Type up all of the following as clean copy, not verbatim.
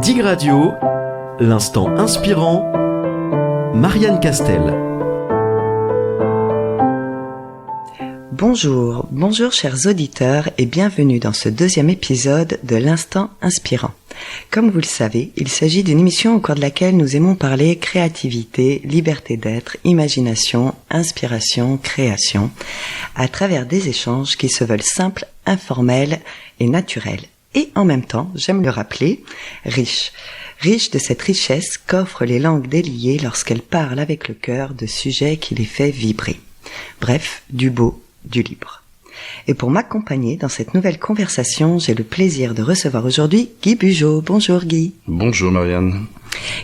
Dig Radio, l'instant inspirant, Marianne Castel. Bonjour chers auditeurs et bienvenue dans ce deuxième épisode de l'Instant Inspirant. Comme vous le savez, il s'agit d'une émission au cours de laquelle nous aimons parler créativité, liberté d'être, imagination, inspiration, création, à travers des échanges qui se veulent simples, informels et naturels. Et en même temps, j'aime le rappeler, riches de cette richesse qu'offrent les langues déliées lorsqu'elles parlent avec le cœur de sujets qui les fait vibrer. Bref, du beau, du libre. Et pour m'accompagner dans cette nouvelle conversation, j'ai le plaisir de recevoir aujourd'hui Guy Bugeaud. Bonjour Guy. Bonjour Marianne.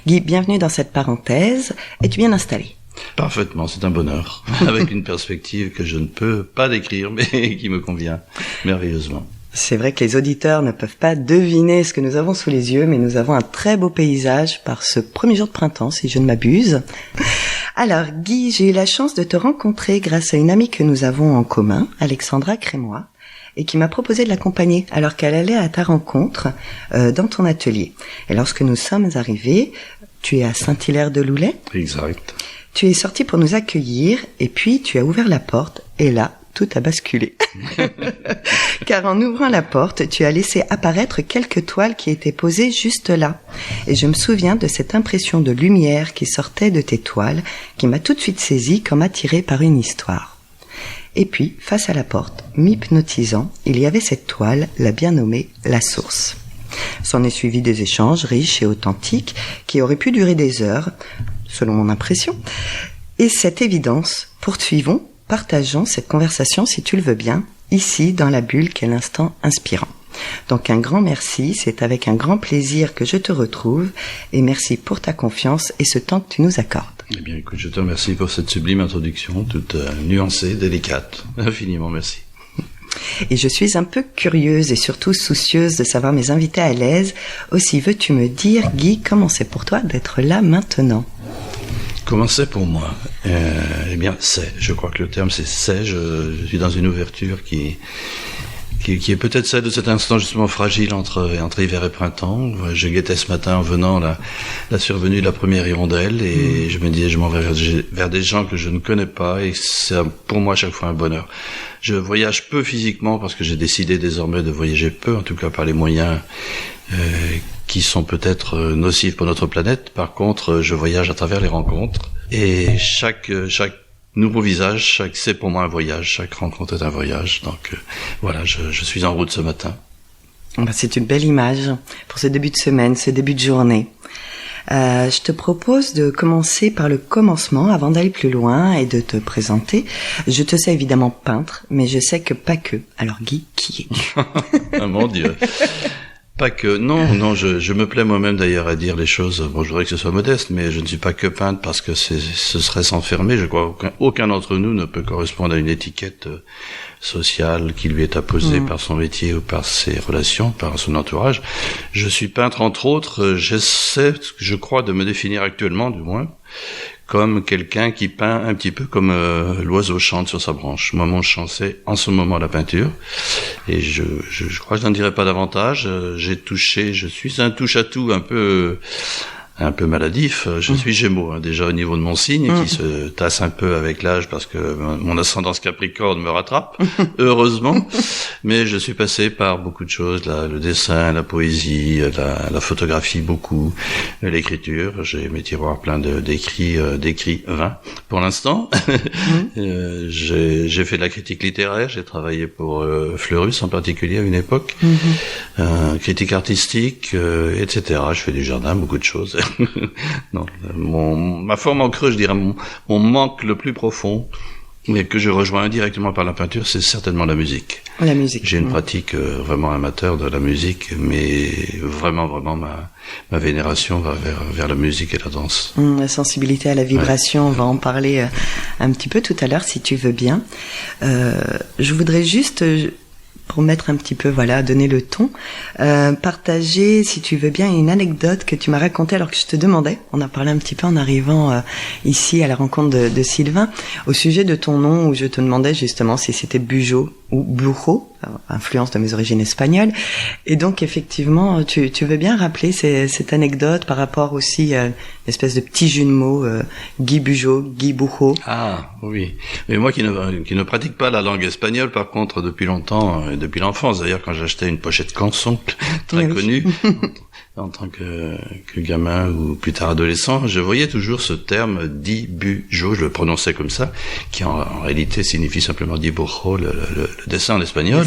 Guy, bienvenue dans cette parenthèse. Es-tu bien installé ? Parfaitement, c'est un bonheur. Avec une perspective que je ne peux pas décrire, mais qui me convient merveilleusement. C'est vrai que les auditeurs ne peuvent pas deviner ce que nous avons sous les yeux, mais nous avons un très beau paysage par ce premier jour de printemps, si je ne m'abuse. Alors, Guy, j'ai eu la chance de te rencontrer grâce à une amie que nous avons en commun, Alexandra Crémois, et qui m'a proposé de l'accompagner alors qu'elle allait à ta rencontre dans ton atelier. Et lorsque nous sommes arrivés, tu es à Saint-Hilaire-de-Loulay. Exact. Tu es sorti pour nous accueillir, et puis tu as ouvert la porte, et là, tout a basculé. Car en ouvrant la porte, tu as laissé apparaître quelques toiles qui étaient posées juste là. Et je me souviens de cette impression de lumière qui sortait de tes toiles, qui m'a tout de suite saisie comme attirée par une histoire. Et puis, face à la porte, m'hypnotisant, il y avait cette toile, la bien nommée La Source. S'en est suivi des échanges riches et authentiques qui auraient pu durer des heures, selon mon impression. Et cette évidence, partageons cette conversation, si tu le veux bien, ici, dans la bulle qu'est l'Instant Inspirant. Donc un grand merci, c'est avec un grand plaisir que je te retrouve, et merci pour ta confiance et ce temps que tu nous accordes. Eh bien, écoute, je te remercie pour cette sublime introduction, toute nuancée, délicate. Infiniment merci. Et je suis un peu curieuse et surtout soucieuse de savoir mes invités à l'aise. Aussi, veux-tu me dire, Guy, comment c'est pour toi d'être là maintenant ? Comment c'est pour moi ? Eh bien, je crois que le terme c'est. Je suis dans une ouverture qui est peut-être celle de cet instant justement fragile entre hiver et printemps. Je guettais ce matin en venant la survenue de la première hirondelle et je me disais je m'en vais vers des gens que je ne connais pas et c'est pour moi à chaque fois un bonheur. Je voyage peu physiquement parce que j'ai décidé désormais de voyager peu, en tout cas par les moyens qui sont peut-être nocifs pour notre planète. Par contre, je voyage à travers les rencontres et chaque nouveau visage, c'est pour moi un voyage, chaque rencontre est un voyage. Donc voilà, je suis en route ce matin. C'est une belle image pour ce début de semaine, ce début de journée. Je te propose de commencer par le commencement avant d'aller plus loin et de te présenter. Je te sais évidemment peintre, mais je sais que pas que. Alors Guy, qui es-tu ? Oh mon Dieu. Pas que, non, je me plais moi-même d'ailleurs à dire les choses, bon je voudrais que ce soit modeste, mais je ne suis pas que peintre parce que ce serait s'enfermer, je crois aucun d'entre nous ne peut correspondre à une étiquette sociale qui lui est apposée par son métier ou par ses relations, par son entourage. Je suis peintre entre autres, j'essaie, je crois, de me définir actuellement du moins, comme quelqu'un qui peint un petit peu comme l'oiseau chante sur sa branche. Moi, mon chant, c'est en ce moment la peinture. Et je crois que je n'en dirai pas davantage. Je suis un touche-à-tout un peu maladif. Je suis Gémeaux, déjà au niveau de mon signe, qui se tasse un peu avec l'âge parce que mon ascendance Capricorne me rattrape, heureusement. Mais je suis passé par beaucoup de choses, le dessin, la poésie, la photographie beaucoup, l'écriture. J'ai mes tiroirs pleins d'écrits 20 pour l'instant. J'ai fait de la critique littéraire, j'ai travaillé pour Fleurus en particulier à une époque, critique artistique, etc. Je fais du jardin, beaucoup de choses. Non, ma forme en creux, je dirais, mon manque le plus profond, mais que je rejoins indirectement par la peinture, c'est certainement la musique. La musique. J'ai une pratique vraiment amateur de la musique, mais vraiment ma vénération va vers la musique et la danse. La sensibilité à la vibration, ouais. On va en parler un petit peu tout à l'heure si tu veux bien. Je voudrais juste pour mettre un petit peu, donner le ton, partager, si tu veux bien, une anecdote que tu m'as racontée alors que je te demandais, on a parlé un petit peu en arrivant ici à la rencontre de Sylvain, au sujet de ton nom, où je te demandais justement si c'était Bugeaud ou Bugeaud, influence de mes origines espagnoles. Et donc effectivement, tu veux bien rappeler cette anecdote par rapport aussi à une espèce de petit jeu de mots, Guy Bugeaud, Guy Bujo. Ah oui, mais moi qui ne pratique pas la langue espagnole, par contre, depuis longtemps, depuis l'enfance d'ailleurs, quand j'achetais une pochette Canson très connue, en tant que gamin ou plus tard adolescent, je voyais toujours ce terme dibujo, je le prononçais comme ça, qui en réalité signifie simplement dibujo, le dessin en espagnol.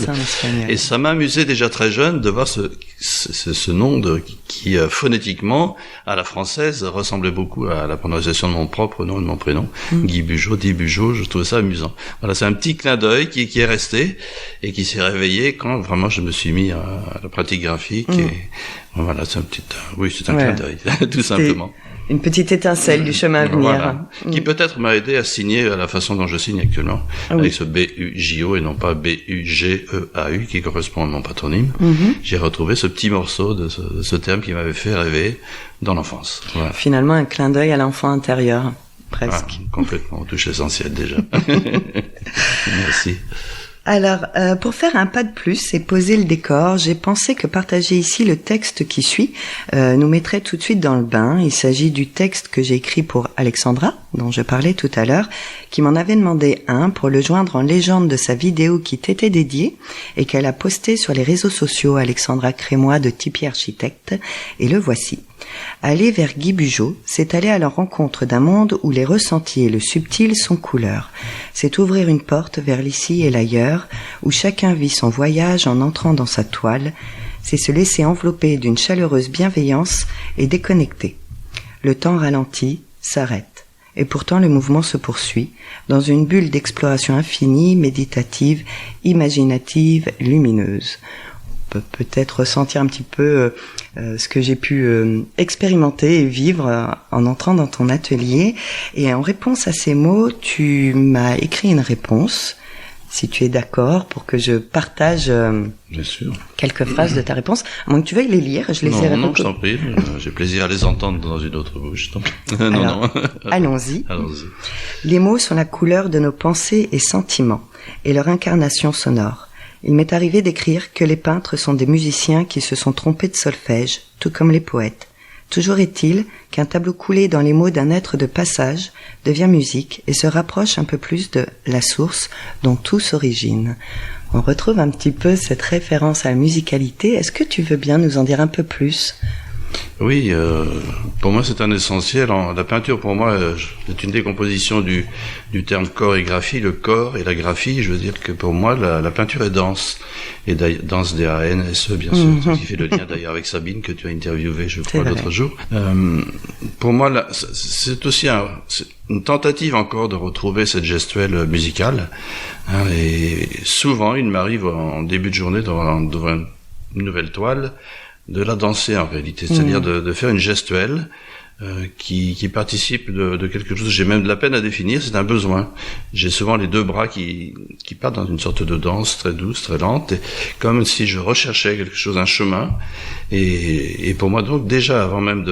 Et ça m'amusait déjà très jeune de voir ce nom qui phonétiquement, à la française, ressemblait beaucoup à la prononciation de mon propre nom et de mon prénom. Guy Bugeaud, dibujo, je trouvais ça amusant. Voilà, c'est un petit clin d'œil qui est resté et qui s'est réveillé quand vraiment je me suis mis à la pratique graphique et voilà, c'est un clin d'œil, tout simplement. Une petite étincelle du chemin à venir. Voilà. Qui peut-être m'a aidé à signer à la façon dont je signe actuellement, avec ce B-U-J-O et non pas B-U-G-E-A-U qui correspond à mon patronyme. J'ai retrouvé ce petit morceau de ce terme qui m'avait fait rêver dans l'enfance. Voilà. Finalement, un clin d'œil à l'enfant intérieur, presque. Ah, complètement, on touche l'essentiel déjà. Merci. Alors, pour faire un pas de plus et poser le décor, j'ai pensé que partager ici le texte qui suit nous mettrait tout de suite dans le bain. Il s'agit du texte que j'ai écrit pour Alexandra, dont je parlais tout à l'heure, qui m'en avait demandé un pour le joindre en légende de sa vidéo qui t'était dédiée et qu'elle a posté sur les réseaux sociaux, Alexandra Crémois de Tipeee Architecte, et le voici. Aller vers Guy Bugeaud, c'est aller à la rencontre d'un monde où les ressentis et le subtil sont couleurs. C'est ouvrir une porte vers l'ici et l'ailleurs, où chacun vit son voyage en entrant dans sa toile. C'est se laisser envelopper d'une chaleureuse bienveillance et déconnecter. Le temps ralentit, s'arrête. Et pourtant le mouvement se poursuit, dans une bulle d'exploration infinie, méditative, imaginative, lumineuse. Peut-être ressentir un petit peu ce que j'ai pu expérimenter et vivre en entrant dans ton atelier. Et en réponse à ces mots, tu m'as écrit une réponse, si tu es d'accord, pour que je partage Bien sûr. Quelques phrases de ta réponse. À moins que tu veuilles les lire, je les ai Non, je t'en prie, j'ai plaisir à les entendre dans une autre bouche. Donc. Alors, allons-y. Les mots sont la couleur de nos pensées et sentiments, et leur incarnation sonore. Il m'est arrivé d'écrire que les peintres sont des musiciens qui se sont trompés de solfège, tout comme les poètes. Toujours est-il qu'un tableau coulé dans les mots d'un être de passage devient musique et se rapproche un peu plus de la source dont tout s'origine. On retrouve un petit peu cette référence à la musicalité. Est-ce que tu veux bien nous en dire un peu plus ? Oui, pour moi c'est un essentiel. La peinture pour moi c'est une décomposition du terme corps et graphie. Le corps et la graphie, je veux dire que pour moi la peinture est danse. Et danse D-A-N-S-E bien sûr, ce qui fait le lien d'ailleurs avec Sabine que tu as interviewé je crois l'autre jour. Pour moi c'est aussi une tentative encore de retrouver cette gestuelle musicale. Et souvent il m'arrive en début de journée devant une nouvelle toile de la danser en réalité, c'est-à-dire de faire une gestuelle qui participe de quelque chose. J'ai même de la peine à définir, c'est un besoin. J'ai souvent les deux bras qui partent dans une sorte de danse très douce, très lente, et comme si je recherchais quelque chose, un chemin. Et pour moi donc déjà avant même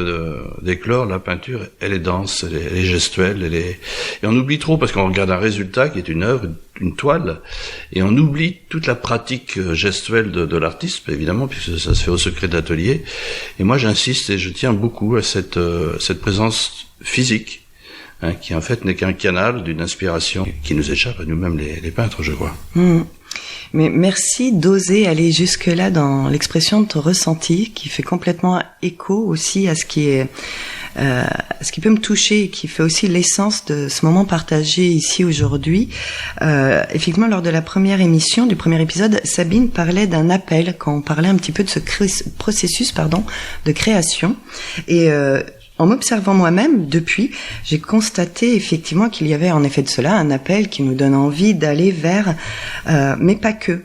d'éclore, la peinture, elle est dense, elle est gestuelle, et on oublie trop parce qu'on regarde un résultat qui est une œuvre, une toile, et on oublie toute la pratique gestuelle de l'artiste, évidemment, puisque ça se fait au secret de l'atelier. Et moi, j'insiste et je tiens beaucoup à cette présence physique, qui en fait n'est qu'un canal d'une inspiration qui nous échappe à nous-mêmes les peintres, je crois. Mais merci d'oser aller jusque-là dans l'expression de ton ressenti, qui fait complètement écho aussi à ce qui peut me toucher et qui fait aussi l'essence de ce moment partagé ici aujourd'hui. Effectivement, lors de la première émission, du premier épisode, Sabine parlait d'un appel quand on parlait un petit peu de ce processus de création. Et en m'observant moi-même, depuis, j'ai constaté effectivement qu'il y avait en effet de cela un appel qui nous donne envie d'aller vers, mais pas que.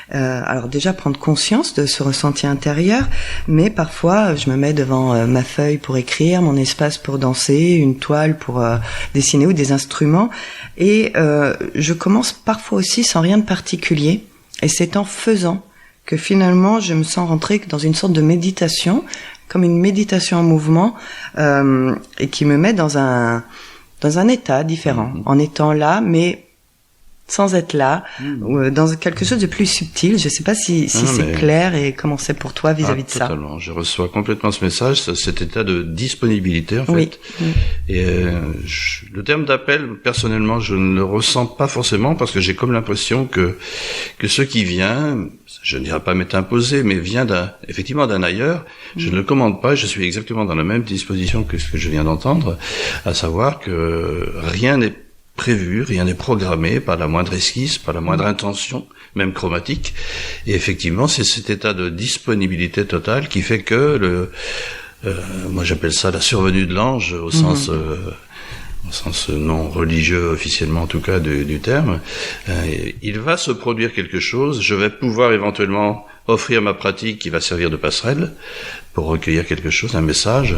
Alors déjà prendre conscience de ce ressenti intérieur, mais parfois je me mets devant ma feuille pour écrire, mon espace pour danser, une toile pour dessiner ou des instruments, et je commence parfois aussi sans rien de particulier, et c'est en faisant que finalement je me sens rentrer dans une sorte de méditation, comme une méditation en mouvement, et qui me met dans un état différent, en étant là, mais sans être là, ou dans quelque chose de plus subtil. Je sais pas si c'est clair et comment c'est pour toi vis-à-vis de ça. Totalement. Je reçois complètement ce message, cet état de disponibilité, en fait. Oui. Et le terme d'appel, personnellement, je ne le ressens pas forcément parce que j'ai comme l'impression que ce qui vient, je ne dirais pas m'être imposé, mais vient effectivement d'un ailleurs. Je ne le commande pas, je suis exactement dans la même disposition que ce que je viens d'entendre, à savoir que rien n'est prévu, rien n'est programmé, pas la moindre esquisse, pas la moindre intention, même chromatique. Et effectivement, c'est cet état de disponibilité totale qui fait que moi j'appelle ça la survenue de l'ange au sens non religieux officiellement en tout cas du terme. Il va se produire quelque chose, je vais pouvoir éventuellement offrir ma pratique qui va servir de passerelle pour recueillir quelque chose, un message,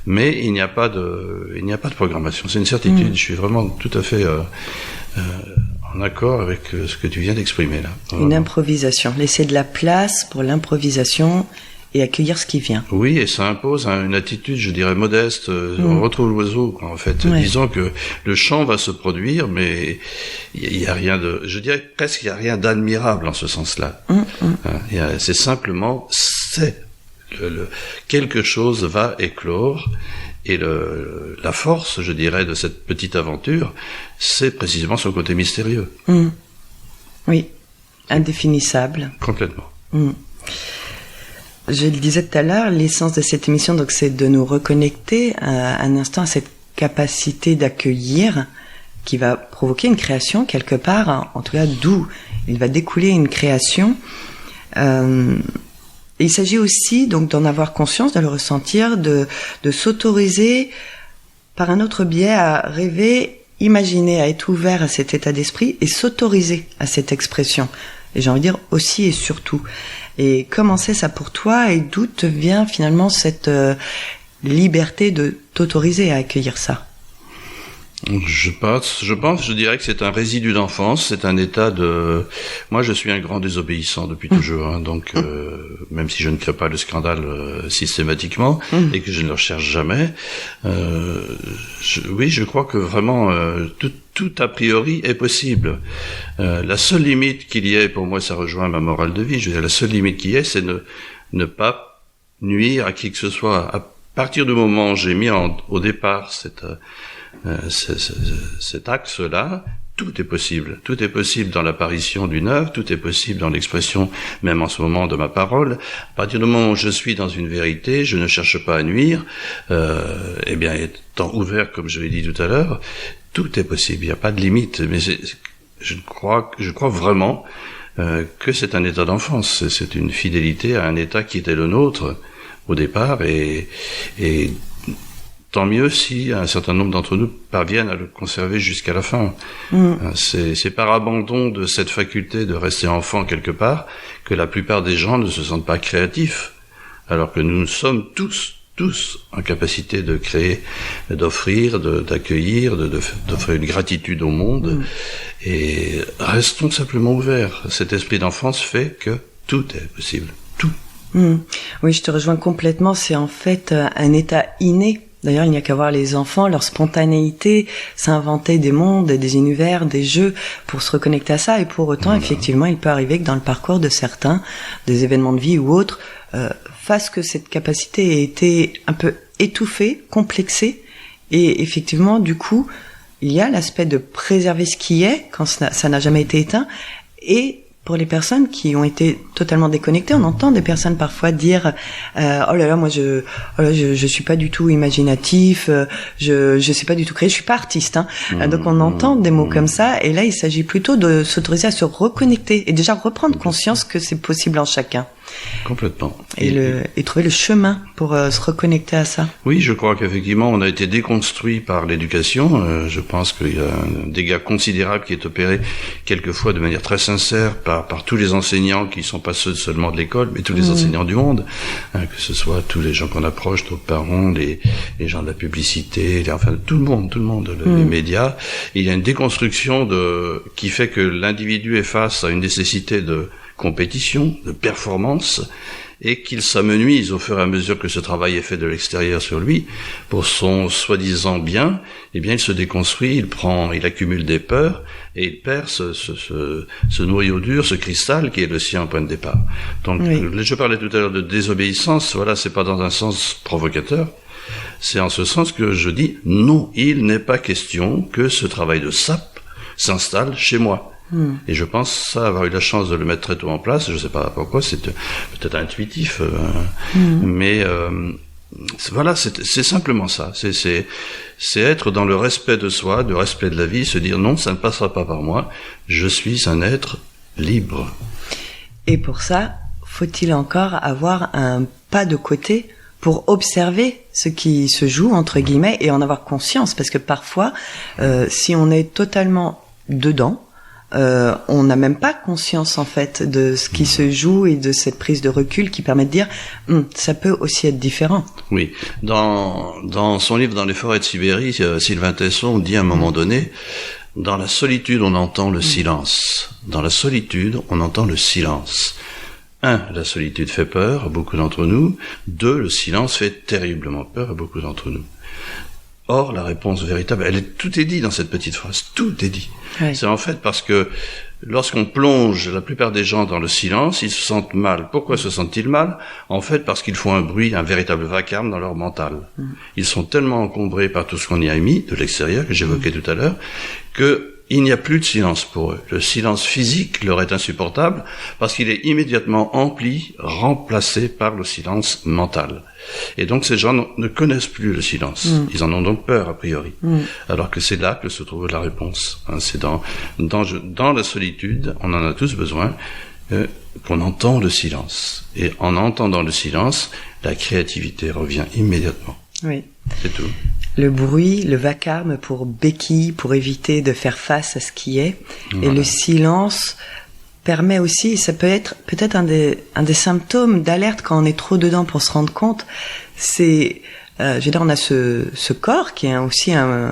mais il n'y a pas de programmation. C'est une certitude. Je suis vraiment tout à fait en accord avec ce que tu viens d'exprimer là. Une improvisation. Laisser de la place pour l'improvisation et accueillir ce qui vient. Oui, et ça impose une attitude, je dirais, modeste. On retrouve l'oiseau, en fait. Ouais. Disons que le chant va se produire, mais il y a rien je dirais presque, il y a rien d'admirable en ce sens-là. C'est simplement, quelque chose va éclore, et la force, je dirais, de cette petite aventure, c'est précisément son côté mystérieux. Oui, indéfinissable. Complètement. Je le disais tout à l'heure, l'essence de cette émission, donc, c'est de nous reconnecter un instant à cette capacité d'accueillir qui va provoquer une création quelque part, hein, en tout cas d'où il va découler une création. Il s'agit aussi donc d'en avoir conscience, de le ressentir, de s'autoriser par un autre biais à rêver, imaginer, à être ouvert à cet état d'esprit et s'autoriser à cette expression. Et j'ai envie de dire aussi et surtout. Et comment c'est ça pour toi et d'où te vient finalement cette liberté de t'autoriser à accueillir ça? Je dirais que c'est un résidu d'enfance, c'est un état moi je suis un grand désobéissant depuis toujours, hein, donc même si je ne crée pas le scandale systématiquement et que je ne le recherche jamais, je crois que vraiment tout a priori est possible. La seule limite qu'il y ait, pour moi ça rejoint ma morale de vie, je veux dire la seule limite qu'il y ait, c'est ne pas nuire à qui que ce soit. À partir du moment où j'ai mis au départ cet axe-là, tout est possible. Tout est possible dans l'apparition d'une œuvre, tout est possible dans l'expression, même en ce moment, de ma parole. À partir du moment où je suis dans une vérité, je ne cherche pas à nuire, eh bien, étant ouvert, comme je l'ai dit tout à l'heure, tout est possible. Il n'y a pas de limite. Mais je crois vraiment que c'est un état d'enfance. C'est une fidélité à un état qui était le nôtre au départ, et tant mieux si un certain nombre d'entre nous parviennent à le conserver jusqu'à la fin. C'est par abandon de cette faculté de rester enfant quelque part que la plupart des gens ne se sentent pas créatifs, alors que nous sommes tous en capacité de créer, d'offrir, d'accueillir, d'offrir une gratitude au monde, et restons simplement ouverts. Cet esprit d'enfance fait que tout est possible, tout. Oui, je te rejoins complètement, c'est en fait un état inné. D'ailleurs, il n'y a qu'à voir les enfants, leur spontanéité, s'inventer des mondes, des univers, des jeux pour se reconnecter à ça. Et pour autant, effectivement, il peut arriver que dans le parcours de certains, des événements de vie ou autres, fasse que cette capacité ait été un peu étouffée, complexée. Et effectivement, du coup, il y a l'aspect de préserver ce qui est quand ça n'a jamais été éteint. Et pour les personnes qui ont été totalement déconnectées, on entend des personnes parfois dire oh là là, moi je suis pas du tout imaginatif, je sais pas du tout créer, je suis pas artiste, hein. Donc on entend des mots comme ça, et là il s'agit plutôt de s'autoriser à se reconnecter et déjà reprendre conscience que c'est possible en chacun. Complètement. Et trouver le chemin pour se reconnecter à ça. Oui, je crois qu'effectivement, on a été déconstruit par l'éducation. Je pense qu'il y a un dégât considérable qui est opéré quelquefois de manière très sincère par tous les enseignants qui sont pas ceux seulement de l'école, mais tous les enseignants du monde, hein, que ce soit tous les gens qu'on approche, nos parents, les gens de la publicité, enfin tout le monde, les médias. Il y a une déconstruction qui fait que l'individu est face à une nécessité de compétition, de performance, et qu'il s'amenuise au fur et à mesure que ce travail est fait de l'extérieur sur lui, pour son soi-disant bien, eh bien il se déconstruit, il accumule des peurs, et il perd ce noyau dur, ce cristal qui est le sien en point de départ. Donc, je parlais tout à l'heure de désobéissance, voilà, c'est pas dans un sens provocateur, c'est en ce sens que je dis, non, il n'est pas question que ce travail de sape s'installe chez moi. Et je pense ça, avoir eu la chance de le mettre très tôt en place, je sais pas pourquoi, c'est peut-être intuitif, mais voilà, c'est simplement ça. C'est être dans le respect de soi, le respect de la vie, se dire non, ça ne passera pas par moi, je suis un être libre. Et pour ça, faut-il encore avoir un pas de côté pour observer ce qui se joue, entre guillemets, et en avoir conscience, parce que parfois, si on est totalement dedans, on n'a même pas conscience en fait de ce qui se joue et de cette prise de recul qui permet de dire ça peut aussi être différent. Oui, dans son livre Dans les forêts de Sibérie, Sylvain Tesson dit à un moment donné, dans la solitude on entend le silence. Dans la solitude on entend le silence. 1, la solitude fait peur à beaucoup d'entre nous. 2, le silence fait terriblement peur à beaucoup d'entre nous. Or, la réponse véritable, tout est dit dans cette petite phrase, tout est dit. Oui. C'est en fait parce que lorsqu'on plonge la plupart des gens dans le silence, ils se sentent mal. Pourquoi se sentent-ils mal ? En fait, parce qu'ils font un bruit, un véritable vacarme dans leur mental. Ils sont tellement encombrés par tout ce qu'on y a mis de l'extérieur, que j'évoquais tout à l'heure, qu'il n'y a plus de silence pour eux. Le silence physique leur est insupportable parce qu'il est immédiatement empli, remplacé par le silence mental. Et donc ces gens ne connaissent plus le silence. Ils en ont donc peur a priori. Alors que c'est là que se trouve la réponse. C'est dans la solitude, on en a tous besoin, qu'on entend le silence. Et en entendant le silence, la créativité revient immédiatement. Oui. C'est tout. Le bruit, le vacarme pour béquille, pour éviter de faire face à ce qui est. Voilà. Et le silence permet aussi, ça peut être peut-être un des symptômes d'alerte quand on est trop dedans pour se rendre compte, c'est, je veux dire, on a ce corps qui est aussi un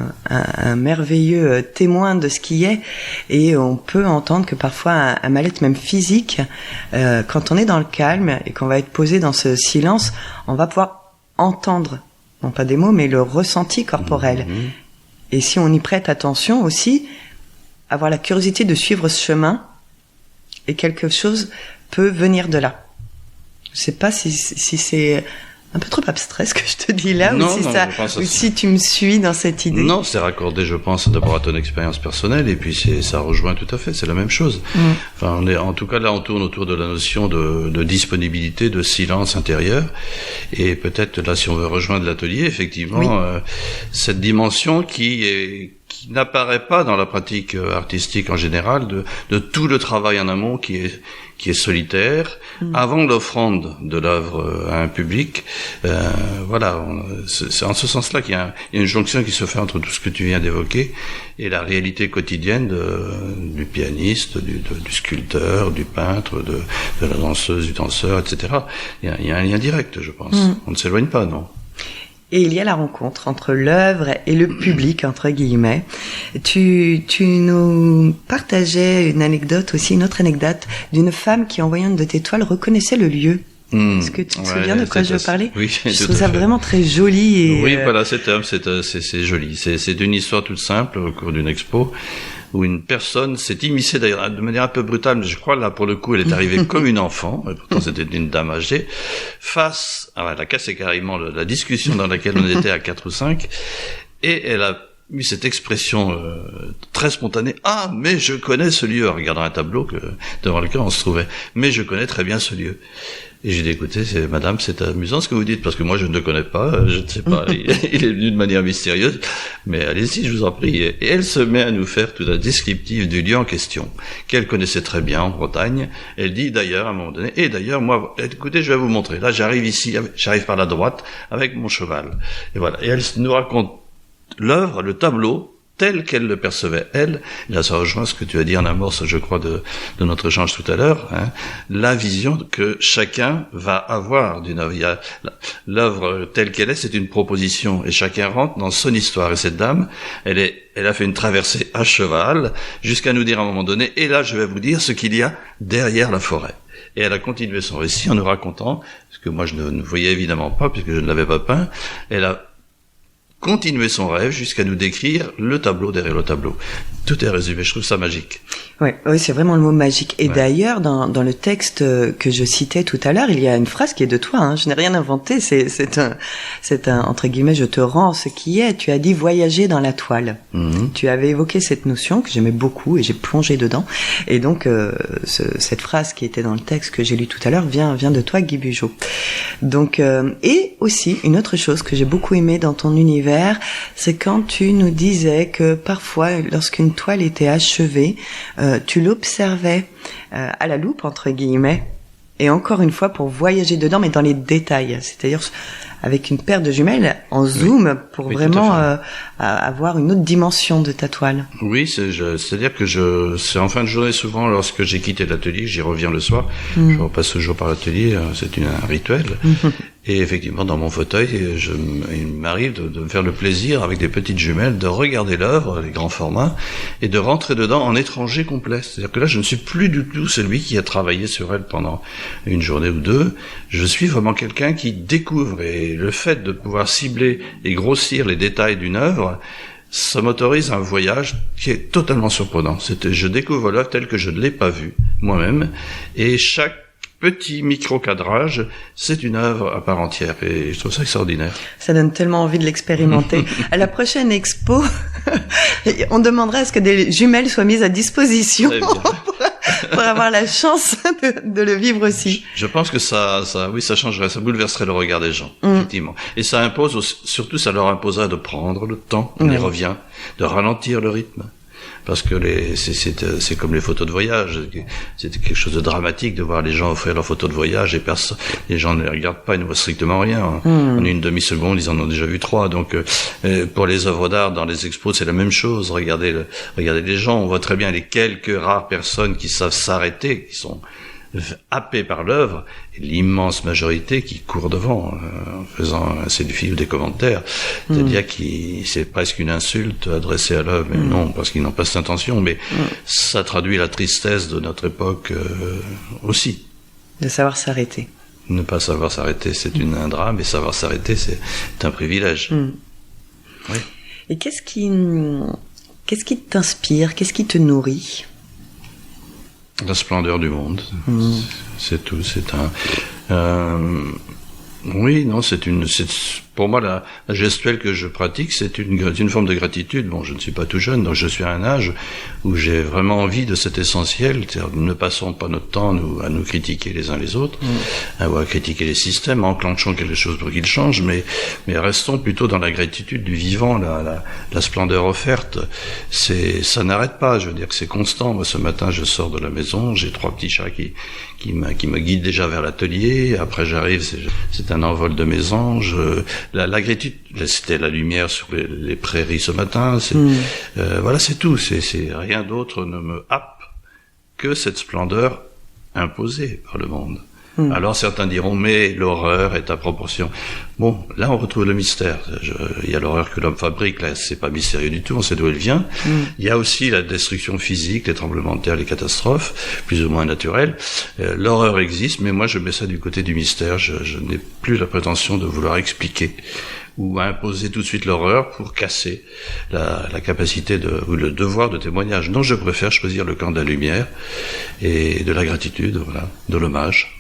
merveilleux témoin de ce qui est, et on peut entendre que parfois un mal-être même physique, quand on est dans le calme et qu'on va être posé dans ce silence, on va pouvoir entendre, non pas des mots, mais le ressenti corporel. Et si on y prête attention aussi, avoir la curiosité de suivre ce chemin, et quelque chose peut venir de là. Je sais pas si c'est un peu trop abstrait ce que je te dis là, ou si tu me suis dans cette idée. Non, c'est raccordé, je pense, d'abord à ton expérience personnelle, et puis ça rejoint tout à fait, c'est la même chose. Enfin, en tout cas, là, on tourne autour de la notion de disponibilité, de silence intérieur, et peut-être, là, si on veut rejoindre l'atelier, effectivement, cette dimension qui n'apparaît pas dans la pratique artistique en général, de tout le travail en amont qui est solitaire, avant l'offrande de l'œuvre à un public. Voilà, c'est en ce sens-là qu'il y a une jonction qui se fait entre tout ce que tu viens d'évoquer et la réalité quotidienne du pianiste, du sculpteur, du peintre, de la danseuse, du danseur, etc. Il y a un lien direct, je pense. On ne s'éloigne pas, non. Et il y a la rencontre entre l'œuvre et le public, entre guillemets. Tu nous partageais une autre anecdote d'une femme qui, en voyant une de tes toiles, reconnaissait le lieu. Est-ce que tu te souviens de quoi je veux parler ? Oui, je trouve ça vraiment très joli. Et oui, voilà, c'est joli. C'est une histoire toute simple au cours d'une expo où une personne s'est immiscée d'ailleurs de manière un peu brutale, mais je crois là pour le coup elle est arrivée comme une enfant, et pourtant c'était une dame âgée, elle a cassé carrément la discussion dans laquelle on était à 4 ou 5, et elle a eu cette expression très spontanée, mais je connais ce lieu, en regardant un tableau devant lequel on se trouvait, mais je connais très bien ce lieu. Et j'ai dit, écoutez, madame, c'est amusant ce que vous dites, parce que moi je ne le connais pas, je ne sais pas, il est venu de manière mystérieuse, mais allez-y, je vous en prie. Et elle se met à nous faire tout un descriptif du lieu en question, qu'elle connaissait très bien en Bretagne. Elle dit d'ailleurs, à un moment donné, et d'ailleurs, moi, écoutez, je vais vous montrer, là j'arrive ici, j'arrive par la droite, avec mon cheval. Et voilà, et elle nous raconte l'œuvre, le tableau, tel qu'elle le percevait, elle. Et là, ça rejoint ce que tu as dit en amorce, je crois, de notre échange tout à l'heure, la vision que chacun va avoir d'une œuvre. L'œuvre telle qu'elle est, c'est une proposition, et chacun rentre dans son histoire. Et cette dame, elle a fait une traversée à cheval, jusqu'à nous dire à un moment donné, et là, je vais vous dire ce qu'il y a derrière la forêt. Et elle a continué son récit en nous racontant, ce que moi je ne voyais évidemment pas, puisque je ne l'avais pas peint, elle a continué son rêve jusqu'à nous décrire le tableau derrière le tableau. Tout est résumé, je trouve ça magique. Oui, c'est vraiment le mot magique. Et d'ailleurs, dans le texte que je citais tout à l'heure, il y a une phrase qui est de toi. Hein. Je n'ai rien inventé. C'est un entre guillemets, je te rends ce qui est. Tu as dit voyager dans la toile. Tu avais évoqué cette notion que j'aimais beaucoup et j'ai plongé dedans. Et donc, cette phrase qui était dans le texte que j'ai lu tout à l'heure vient de toi, Guy Bugeaud. Donc, et aussi une autre chose que j'ai beaucoup aimé dans ton univers, c'est quand tu nous disais que parfois, lorsqu'une toile était achevée, tu l'observais à la loupe, entre guillemets, et encore une fois pour voyager dedans, mais dans les détails, c'est-à-dire avec une paire de jumelles en zoom pour vraiment avoir une autre dimension de ta toile. Oui, c'est-à-dire que c'est en fin de journée souvent lorsque j'ai quitté l'atelier, j'y reviens le soir, je repasse toujours par l'atelier, c'est un rituel. Et effectivement, dans mon fauteuil, il m'arrive de me faire le plaisir, avec des petites jumelles, de regarder l'œuvre, les grands formats, et de rentrer dedans en étranger complet. C'est-à-dire que là, je ne suis plus du tout celui qui a travaillé sur elle pendant une journée ou deux. Je suis vraiment quelqu'un qui découvre. Et le fait de pouvoir cibler et grossir les détails d'une œuvre, ça m'autorise un voyage qui est totalement surprenant. Je découvre l'œuvre telle que je ne l'ai pas vue moi-même, et chaque petit micro-cadrage, c'est une œuvre à part entière, et je trouve ça extraordinaire. Ça donne tellement envie de l'expérimenter. À la prochaine expo, on demandera à ce que des jumelles soient mises à disposition pour avoir la chance de le vivre aussi. Je pense que ça changerait, ça bouleverserait le regard des gens, effectivement. Et ça impose, surtout ça leur imposera de prendre le temps, on y revient, de ralentir le rythme. Parce que c'est comme les photos de voyage. C'était quelque chose de dramatique de voir les gens offrir leurs photos de voyage et les gens ne les regardent pas, ils ne voient strictement rien. En une demi-seconde, ils en ont déjà vu 3. Donc, pour les œuvres d'art, dans les expos, c'est la même chose. Regardez les gens, on voit très bien les quelques rares personnes qui savent s'arrêter, qui sont happés par l'œuvre, et l'immense majorité qui court devant en faisant un selfie ou des commentaires. C'est-à-dire que c'est presque une insulte adressée à l'œuvre, mais non, parce qu'ils n'ont pas cette intention, mais ça traduit la tristesse de notre époque aussi. De savoir s'arrêter. Ne pas savoir s'arrêter, c'est un drame, et savoir s'arrêter, c'est un privilège. Oui. Et qu'est-ce qui t'inspire, qu'est-ce qui te nourrit ? La splendeur du monde, c'est tout. C'est oui, non, pour moi la gestuelle que je pratique, c'est une forme de gratitude. Bon, je ne suis pas tout jeune, donc je suis à un âge où j'ai vraiment envie de cet essentiel. C'est-à-dire, ne passons pas notre temps à nous critiquer les uns les autres, ou à critiquer les systèmes, enclenchons quelque chose pour qu'ils changent, mais restons plutôt dans la gratitude du vivant, la splendeur offerte. Ça n'arrête pas. Je veux dire que c'est constant. Moi, ce matin, je sors de la maison, j'ai 3 petits chats qui me guident déjà vers l'atelier. Après, j'arrive, c'est un envol de mes anges. La gratitude, c'était la lumière sur les prairies ce matin. Voilà, c'est tout. C'est rien d'autre ne me happe que cette splendeur imposée par le monde. Alors certains diront, mais l'horreur est à proportion. Bon, là on retrouve le mystère. Il y a l'horreur que l'homme fabrique, là c'est pas mystérieux du tout, on sait d'où elle vient. Il y a aussi la destruction physique, les tremblements de terre, les catastrophes, plus ou moins naturelles. L'horreur existe, mais moi je mets ça du côté du mystère. Je n'ai plus la prétention de vouloir expliquer ou imposer tout de suite l'horreur pour casser la capacité ou le devoir de témoignage. Non, je préfère choisir le camp de la lumière et de la gratitude, voilà, de l'hommage.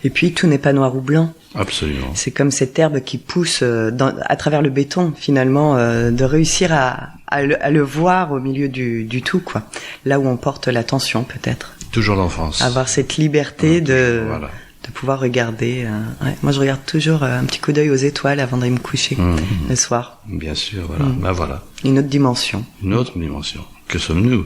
Et puis tout n'est pas noir ou blanc. Absolument. C'est comme cette herbe qui pousse à travers le béton, finalement, de réussir à le voir au milieu du tout, quoi. Là où on porte l'attention, peut-être. Toujours l'enfance. Avoir cette liberté de pouvoir regarder. Moi, je regarde toujours un petit coup d'œil aux étoiles avant d'aller me coucher le soir. Bien sûr, voilà. Voilà. Une autre dimension. Une autre dimension. Que sommes-nous?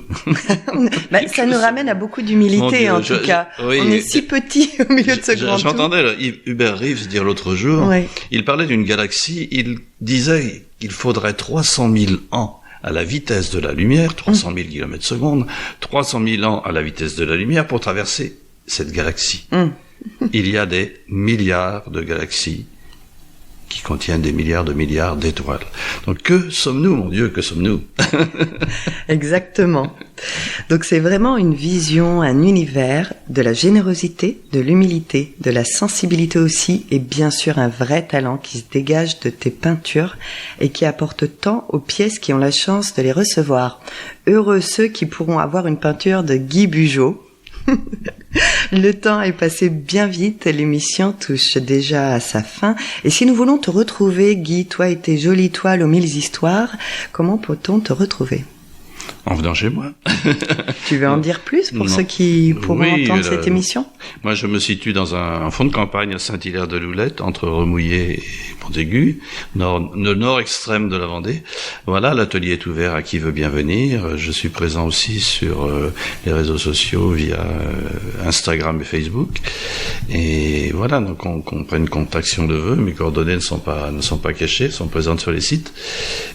Ça nous ramène à beaucoup d'humilité, en tout cas. Oui, on est si petit au milieu de ce grand tout. J'entendais Hubert Reeves dire l'autre jour, il parlait d'une galaxie, il disait qu'il faudrait 300 000 ans à la vitesse de la lumière, 300 000 km/s, 300 000 ans à la vitesse de la lumière pour traverser cette galaxie. Il y a des milliards de galaxies qui contiennent des milliards d'étoiles. Donc que sommes-nous, mon Dieu, que sommes-nous? Exactement. Donc c'est vraiment une vision, un univers de la générosité, de l'humilité, de la sensibilité aussi, et bien sûr un vrai talent qui se dégage de tes peintures et qui apporte tant aux pièces qui ont la chance de les recevoir. Heureux ceux qui pourront avoir une peinture de Guy Bugeaud. Le temps est passé bien vite, l'émission touche déjà à sa fin. Et si nous voulons te retrouver, Guy, toi et tes jolies toiles aux 1000 histoires, comment peut-on te retrouver? En venant chez moi. Tu veux en dire plus pour ceux qui pourront entendre cette émission? Moi, je me situe dans un fond de campagne à Saint-Hilaire-de-Loulette, entre Remouillé et Montaigu, le nord extrême de la Vendée. Voilà, l'atelier est ouvert à qui veut bien venir. Je suis présent aussi sur les réseaux sociaux via Instagram et Facebook. Et voilà, donc on prenne contact si on le veut. Mes coordonnées ne sont pas cachées, sont présentes sur les sites.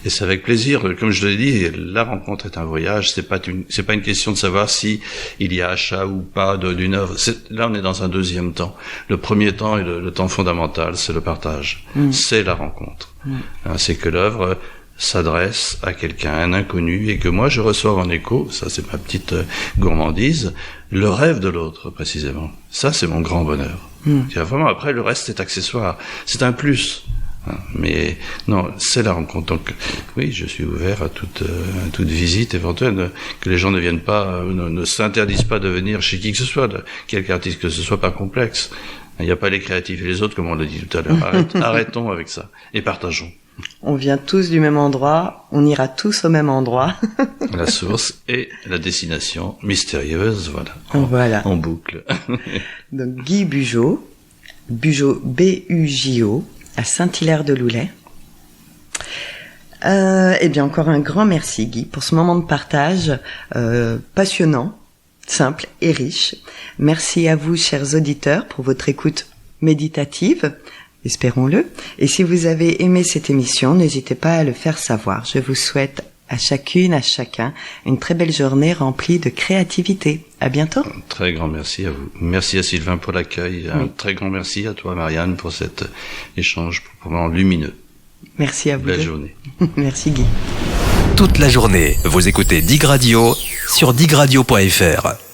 Et c'est avec plaisir, comme je l'ai dit, la rencontre est un voyage. C'est pas une question de savoir si il y a achat ou pas d'une œuvre. Là, on est dans un deuxième temps. Le premier temps et le temps fondamental, c'est le partage. C'est la rencontre. C'est que l'œuvre s'adresse à quelqu'un, un inconnu, et que moi je reçois en écho, ça c'est ma petite gourmandise, le rêve de l'autre précisément. Ça c'est mon grand bonheur. Vraiment, après le reste est accessoire, c'est un plus. Mais non, c'est la rencontre. Donc oui, je suis ouvert à toute visite éventuelle, que les gens ne viennent pas, ne s'interdisent pas de venir chez qui que ce soit, quelque artiste que ce soit, pas complexe. Il n'y a pas les créatifs et les autres, comme on l'a dit tout à l'heure. Arrêtons avec ça et partageons. On vient tous du même endroit, on ira tous au même endroit. La source et la destination mystérieuse, voilà. Voilà. En boucle. Donc Guy Bugeaud, B-U-J-O, à Saint-Hilaire-de-Loulette. Eh bien, encore un grand merci, Guy, pour ce moment de partage passionnant, simple et riche. Merci à vous, chers auditeurs, pour votre écoute méditative, espérons-le. Et si vous avez aimé cette émission, n'hésitez pas à le faire savoir. Je vous souhaite à chacune, à chacun, une très belle journée remplie de créativité. À bientôt. Un très grand merci à vous. Merci à Sylvain pour l'accueil. Oui. Un très grand merci à toi, Marianne, pour cet échange vraiment lumineux. Merci à vous. Belle journée. Merci, Guy. Toute la journée, vous écoutez Dig Radio sur digradio.fr.